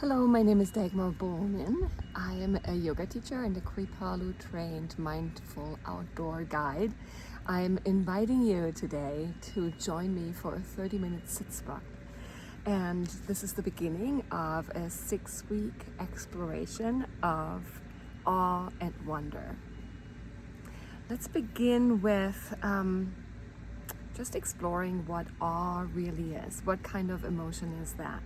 Hello, my name is Dagmar Bohlmann. I am a yoga teacher and a Kripalu trained mindful outdoor guide. I'm inviting you today to join me for a 30-minute sit spot. And this is the beginning of a 6-week exploration of awe and wonder. Let's begin with just exploring what awe really is. What kind of emotion is that?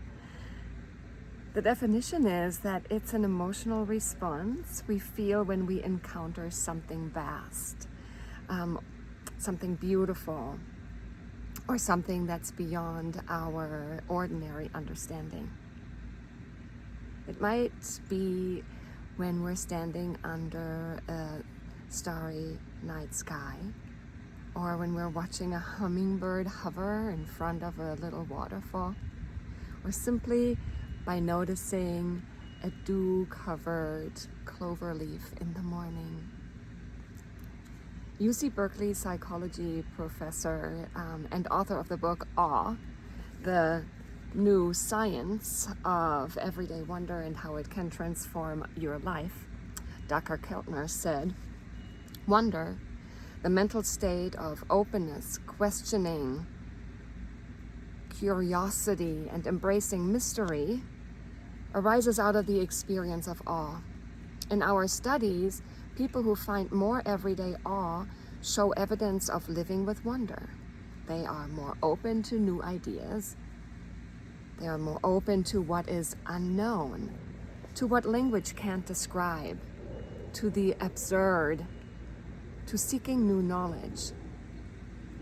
The definition is that it's an emotional response we feel when we encounter something vast, something beautiful, or something that's beyond our ordinary understanding. It might be when we're standing under a starry night sky, or when we're watching a hummingbird hover in front of a little waterfall, or simply by noticing a dew-covered clover leaf in the morning. UC Berkeley psychology professor and author of the book Awe, the new science of everyday wonder and how it can transform your life, Dr. Keltner said, wonder, the mental state of openness, questioning, curiosity, and embracing mystery, arises out of the experience of awe. In our studies, people who find more everyday awe show evidence of living with wonder. They are more open to new ideas. They are more open to what is unknown, to what language can't describe, to the absurd, to seeking new knowledge,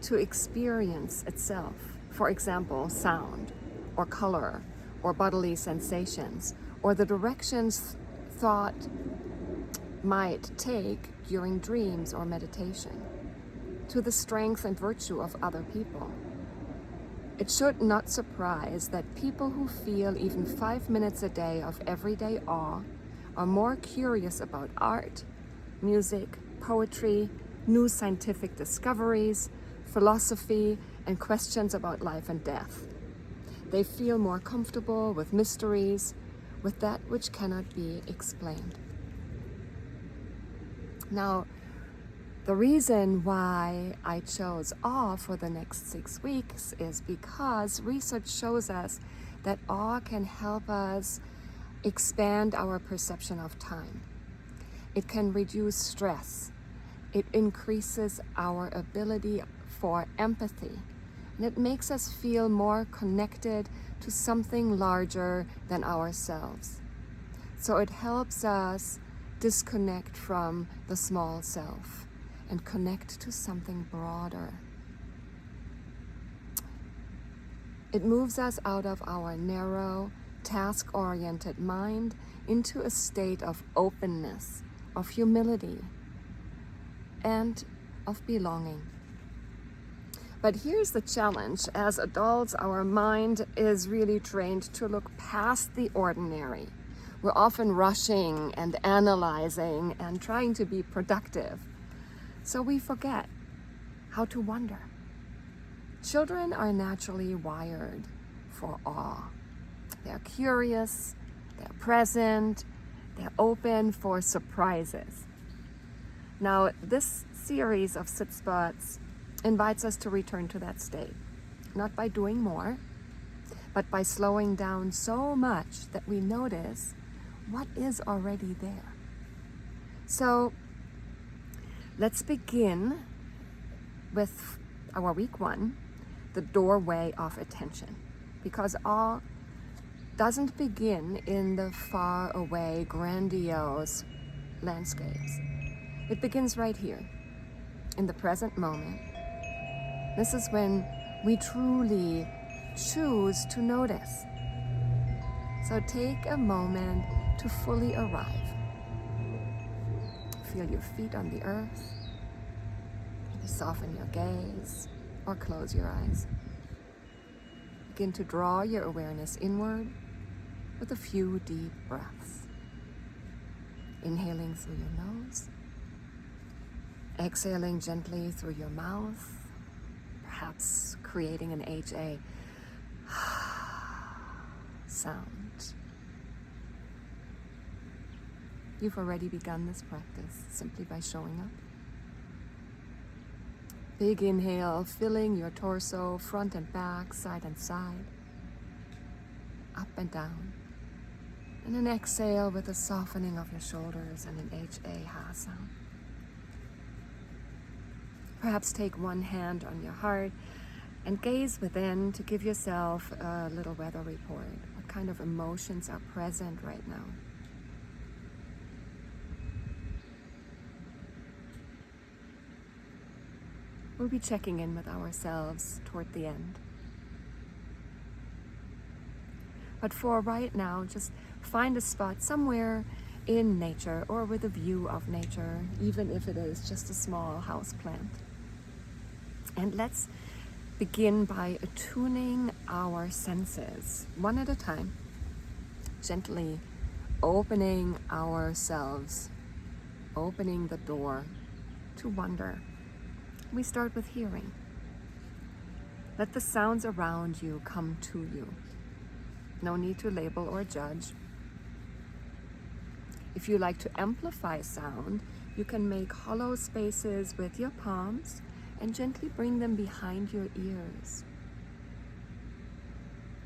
to experience itself. For example, sound or color, or bodily sensations, or the directions thought might take during dreams or meditation, to the strength and virtue of other people. It should not surprise that people who feel even 5 minutes a day of everyday awe are more curious about art, music, poetry, new scientific discoveries, philosophy, and questions about life and death. They feel more comfortable with mysteries, with that which cannot be explained. Now, the reason why I chose awe for the next 6 weeks is because research shows us that awe can help us expand our perception of time. It can reduce stress. It increases our ability for empathy. And it makes us feel more connected to something larger than ourselves. So it helps us disconnect from the small self and connect to something broader. It moves us out of our narrow, task-oriented mind into a state of openness, of humility, and of belonging. But here's the challenge. As adults, our mind is really trained to look past the ordinary. We're often rushing and analyzing and trying to be productive. So we forget how to wonder. Children are naturally wired for awe. They're curious, they're present, they're open for surprises. Now, this series of sit spots invites us to return to that state, not by doing more, but by slowing down so much that we notice what is already there. So let's begin with our week 1, the doorway of attention, because awe doesn't begin in the far away, grandiose landscapes. It begins right here, in the present moment. This is when we truly choose to notice. So take a moment to fully arrive. Feel your feet on the earth. Maybe soften your gaze or close your eyes. Begin to draw your awareness inward with a few deep breaths. Inhaling through your nose. Exhaling gently through your mouth. Perhaps creating an HA sound. You've already begun this practice simply by showing up. Big inhale, filling your torso, front and back, side and side, up and down. And an exhale with a softening of your shoulders and an H-A-ha sound. Perhaps take one hand on your heart and gaze within to give yourself a little weather report. What kind of emotions are present right now? We'll be checking in with ourselves toward the end. But for right now, just find a spot somewhere in nature or with a view of nature, even if it is just a small house plant. And let's begin by attuning our senses, one at a time, gently opening ourselves, opening the door to wonder. We start with hearing. Let the sounds around you come to you. No need to label or judge. If you like to amplify sound, you can make hollow spaces with your palms and gently bring them behind your ears.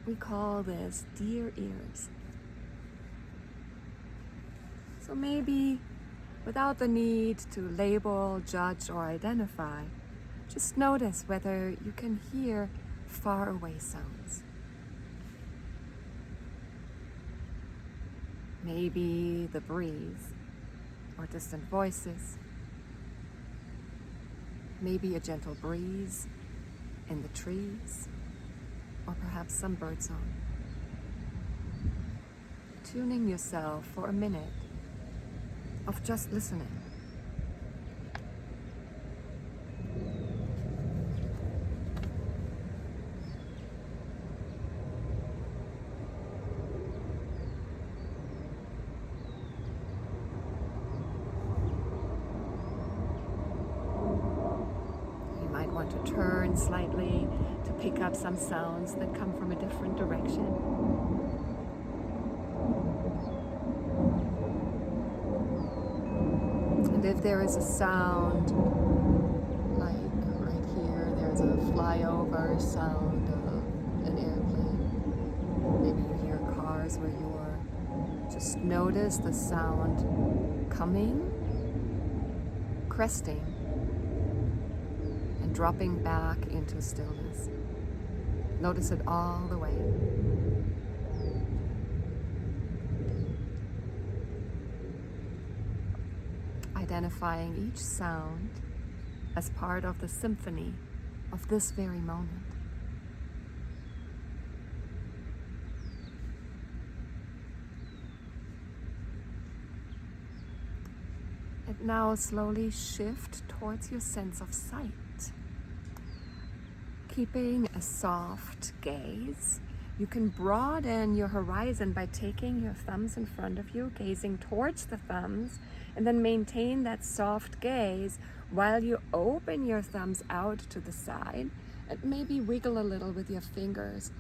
We call this deer ears. So maybe without the need to label, judge, or identify, just notice whether you can hear faraway sounds. Maybe the breeze or distant voices. Maybe a gentle breeze in the trees, or perhaps some birdsong. Tuning yourself for a minute of just listening. You might want to turn slightly to pick up some sounds that come from a different direction. And if there is a sound, like right here, there's a flyover sound of an airplane. Maybe you hear cars where you are. Just notice the sound coming, cresting, and dropping back into stillness. Notice it all the way. Identifying each sound as part of the symphony of this very moment. And now slowly shift towards your sense of sight. Keeping a soft gaze, you can broaden your horizon by taking your thumbs in front of you, gazing towards the thumbs, and then maintain that soft gaze while you open your thumbs out to the side and maybe wiggle a little with your fingers,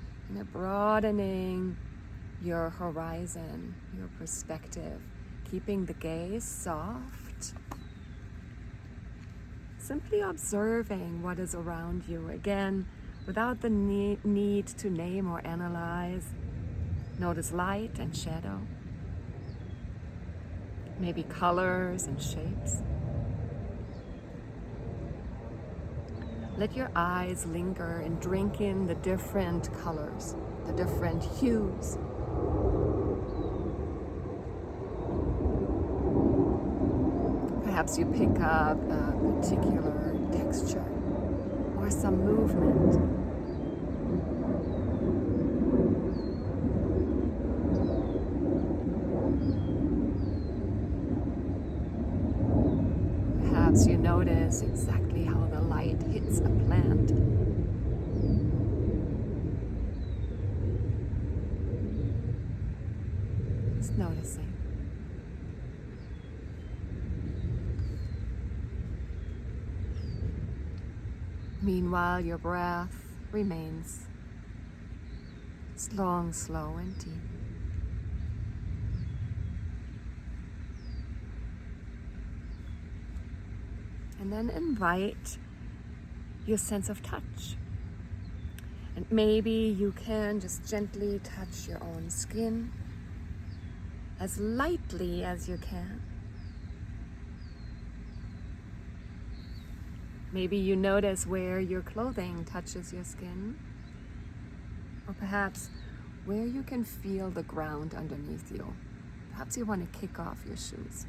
broadening your horizon, your perspective, keeping the gaze soft. Simply observing what is around you, again, without the need to name or analyze. Notice light and shadow, maybe colors and shapes. Let your eyes linger and drink in the different colors, the different hues. Perhaps you pick up a particular texture or some movement. Perhaps you notice exactly how the light hits a plant. Just noticing. Meanwhile, your breath remains long, slow, and deep. And then invite your sense of touch. And maybe you can just gently touch your own skin as lightly as you can. Maybe you notice where your clothing touches your skin, or perhaps where you can feel the ground underneath you. Perhaps you want to kick off your shoes.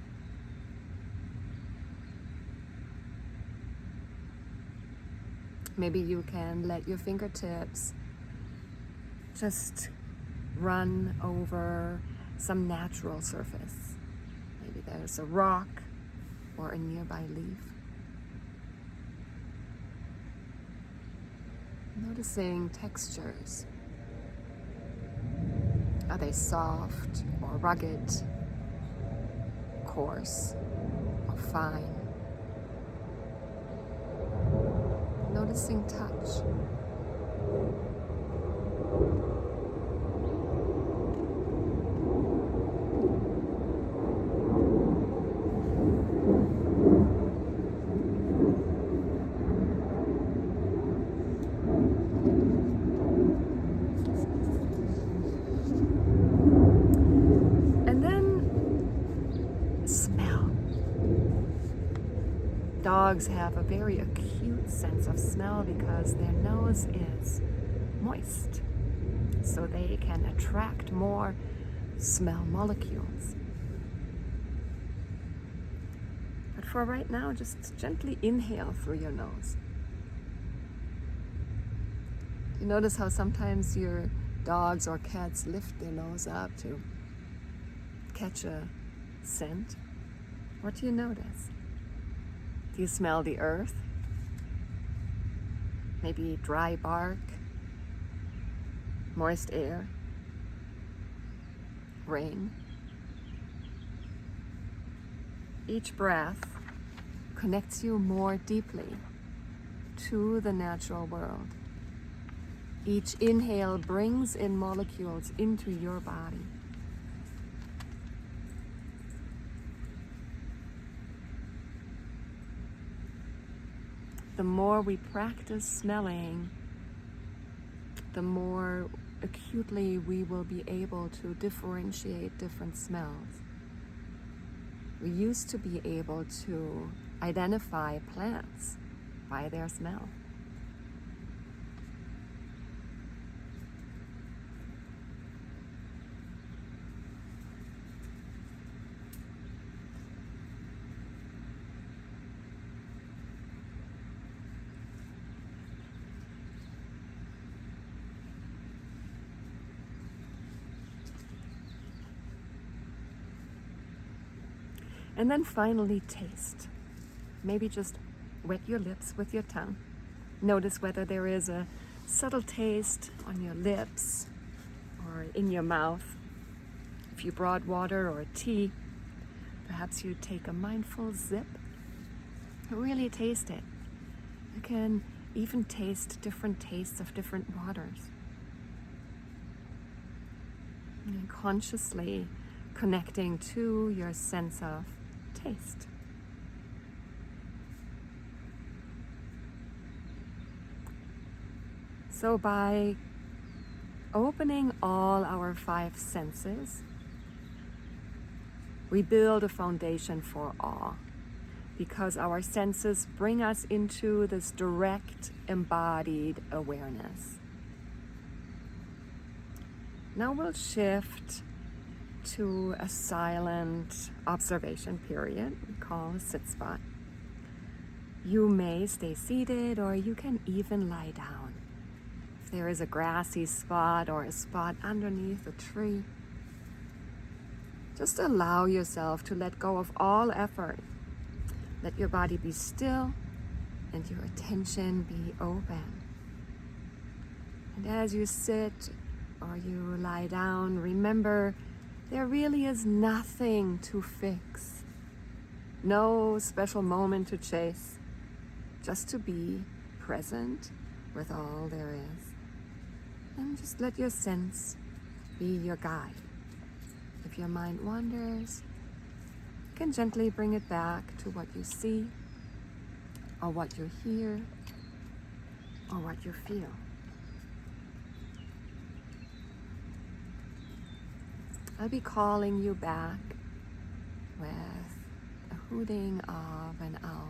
Maybe you can let your fingertips just run over some natural surface. Maybe there's a rock or a nearby leaf. Noticing textures. Are they soft or rugged, coarse or fine? Noticing touch. And then smell. Dogs have a very acute sense of smell because their nose is moist, so they can attract more smell molecules. But for right now, just gently inhale through your nose. You notice how sometimes your dogs or cats lift their nose up to catch a scent? What do you notice? Do you smell the earth? Maybe dry bark, moist air, rain? Each breath connects you more deeply to the natural world. Each inhale brings in molecules into your body. The more we practice smelling, the more acutely we will be able to differentiate different smells. We used to be able to identify plants by their smell. And then finally taste. Maybe just wet your lips with your tongue. Notice whether there is a subtle taste on your lips or in your mouth. If you brought water or tea, perhaps you take a mindful sip. Really taste it. You can even taste different tastes of different waters. And consciously connecting to your sense of taste. So by opening all our 5 senses, we build a foundation for awe, because our senses bring us into this direct, embodied awareness. Now we'll shift to a silent observation period we call a sit spot. You may stay seated, or you can even lie down. If there is a grassy spot or a spot underneath a tree, just allow yourself to let go of all effort. Let your body be still and your attention be open. And as you sit or you lie down, remember there really is nothing to fix. No special moment to chase. Just to be present with all there is. And just let your sense be your guide. If your mind wanders, you can gently bring it back to what you see or what you hear, or what you feel. I'll be calling you back with a hooting of an owl.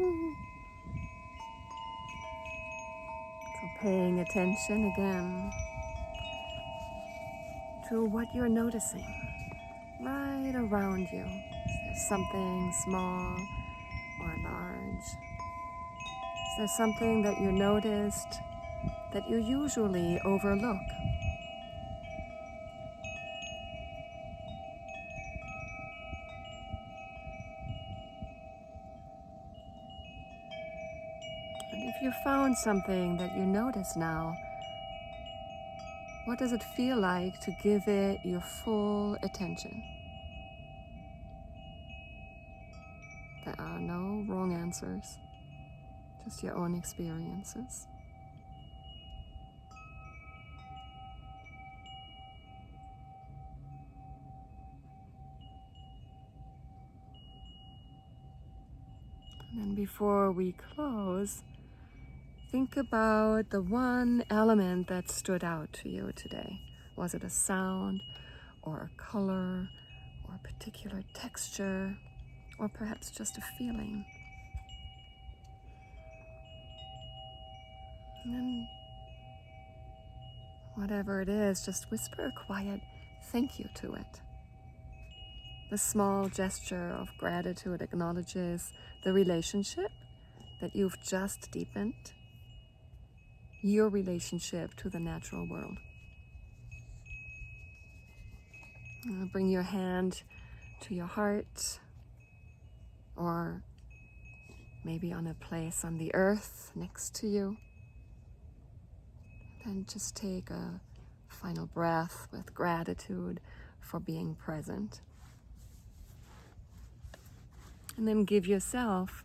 So paying attention again to what you're noticing right around you. Is there something small or large? Is there something that you noticed that you usually overlook? And if you found something that you notice now, what does it feel like to give it your full attention? There are no wrong answers, just your own experiences. And then before we close, think about the one element that stood out to you today. Was it a sound, or a color, or a particular texture, or perhaps just a feeling? And then, whatever it is, just whisper a quiet thank you to it. The small gesture of gratitude acknowledges the relationship that you've just deepened, your relationship to the natural world. Bring your hand to your heart, or maybe on a place on the earth next to you. Then just take a final breath with gratitude for being present. And then give yourself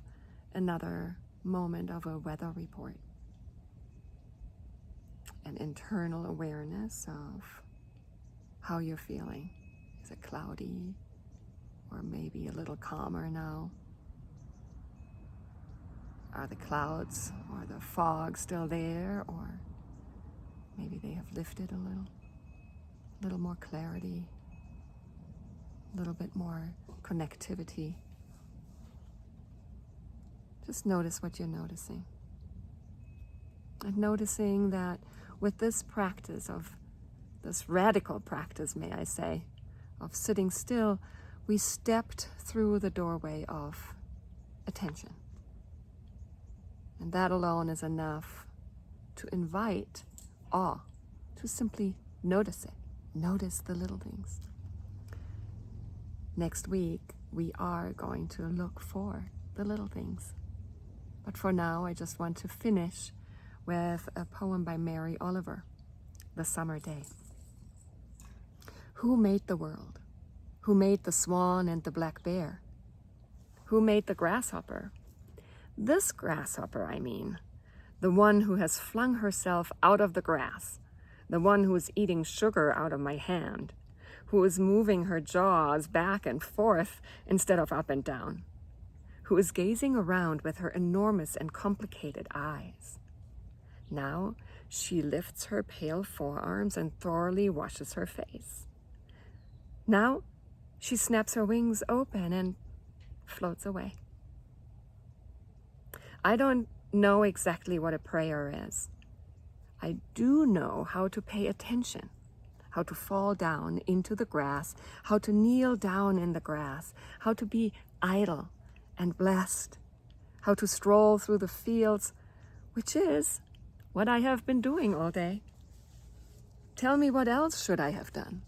another moment of a weather report. An internal awareness of how you're feeling. Is it cloudy? Or maybe a little calmer now? Are the clouds or the fog still there? Or maybe they have lifted a little more clarity, a little bit more connectivity. Just notice what you're noticing. And noticing that with this practice this radical practice, may I say, of sitting still, we stepped through the doorway of attention. And that alone is enough to invite awe, to simply notice it. Notice the little things. Next week, we are going to look for the little things. But for now, I just want to finish with a poem by Mary Oliver, The Summer Day. Who made the world? Who made the swan and the black bear? Who made the grasshopper? This grasshopper, I mean. The one who has flung herself out of the grass. The one who is eating sugar out of my hand. Who is moving her jaws back and forth instead of up and down. Who is gazing around with her enormous and complicated eyes. Now she lifts her pale forearms and thoroughly washes her face. Now she snaps her wings open and floats away. I don't know exactly what a prayer is. I do know how to pay attention, how to fall down into the grass, how to kneel down in the grass, how to be idle and blessed, how to stroll through the fields, which is what I have been doing all day. Tell me, what else should I have done?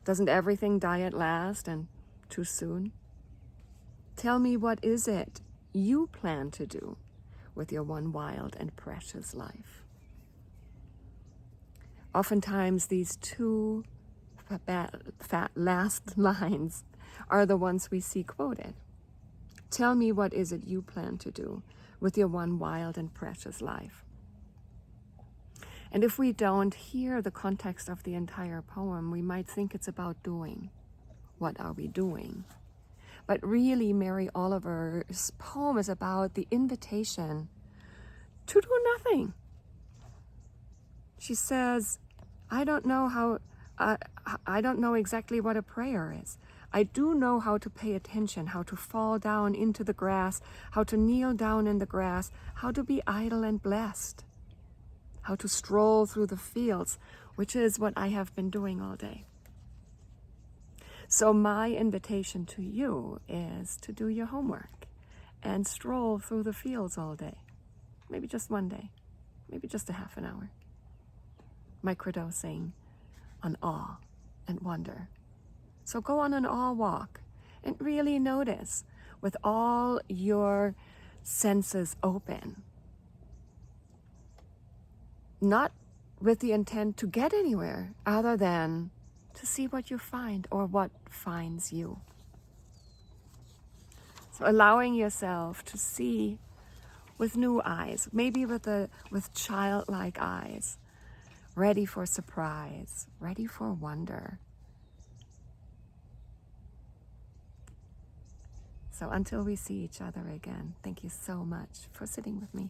Doesn't everything die at last and too soon? Tell me, what is it you plan to do with your one wild and precious life? Oftentimes, these two last lines are the ones we see quoted. Tell me, what is it you plan to do with your one wild and precious life? And if we don't hear the context of the entire poem, we might think it's about doing. What are we doing? But really, Mary Oliver's poem is about the invitation to do nothing. She says, I don't know exactly what a prayer is. I do know how to pay attention, how to fall down into the grass, how to kneel down in the grass, how to be idle and blessed, how to stroll through the fields, which is what I have been doing all day. So my invitation to you is to do your homework and stroll through the fields all day. Maybe just one day, maybe just a half an hour. Microdosing on awe and wonder. So go on an awe walk and really notice with all your senses open. Not with the intent to get anywhere other than to see what you find or what finds you. So allowing yourself to see with new eyes, maybe with childlike eyes, ready for surprise, ready for wonder. So until we see each other again, thank you so much for sitting with me.